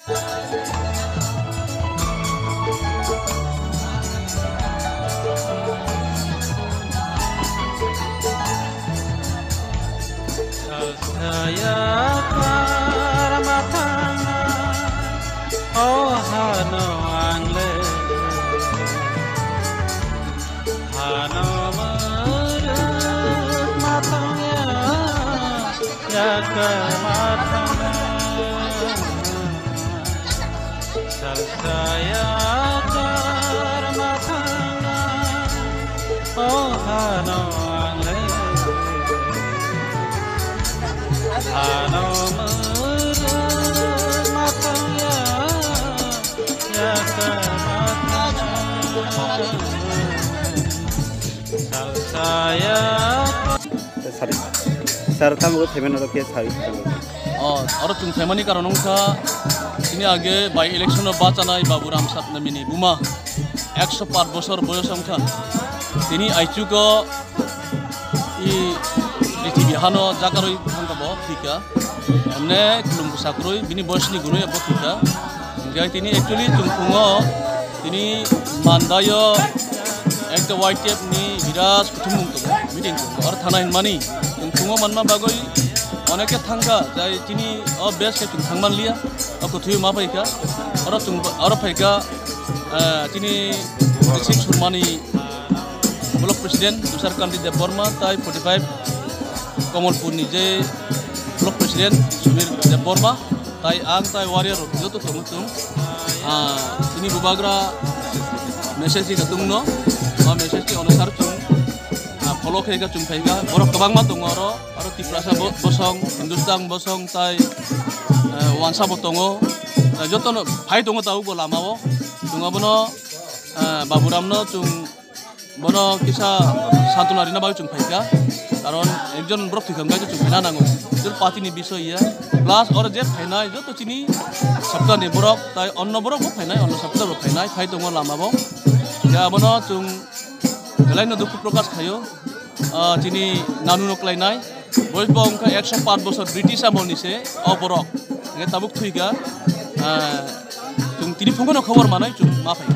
Saya karmatana oh hano angle hano merut matanya ya karmatana saya karmatana oh hano angle hano merut matanya ya karmatana saya सर तमको फेमन और क्या सारी और तुम फेमनी कारण का ini आगे बाई इलेक्शन बाचानाय बाबुराम सातनामिनी बुमा 105 বছর বয়স সংখ্যা তিনি আইচুको ই পৃথিবী হানো জাকারই থাঙ্গাবো ঠিকা हमने खुलुम साकरई बिनि बयसनि गुरुय बथिका गाय তিনি एक्चुअली तुमफुङो তিনি मानदायो एक वाइट टेप नि बिराज कुथुम मिटिंग और थाना हिनमानी तुमफुङो मानमा बागै अनेके थांगा जाय তিনি बेस के तुम थांमान लिया कुथुय मा फैका और फैका তিনি डिस्ट्रिक्ट सुरमानी ब्लॉक प्रेसिडेंट तुषार कांति देव बर्मा ताई 45 कमलपुरनि जे ब्लॉक प्रेसिडेंट सुनील देव बर्मा ताई आं ताई वारियर जो तो तुम ini bubagra message ka tungno ma message ki अनुसार तुम follow khega tum phaiga borok kabang ma tungoro aro tiprasa bosong hindustan bosong tai wansa botongo joto phai tongo tau bo lamao tungabono baburamno tung bono kisa santunarina bayu tung phaiga karon ekjon borok thikanga jo tung phina nango jor party ni বিষয় ইয়া plus और जे फाइनाय जो चिनी सप्ताह नि borok tai onno borok bo फाइनाय onno सप्ताह bo फाइनाय फाइ tongo lamabo jabono tung gelaino दुखु प्रकाश खायो चिनी नानु नक्लायनाय बयबो अंका 105 বছর ब्रिटिश আমলनिसे अबरक ताबुक थुइगा जों तिनि फंगनो खबर मानाय जों मा फाइ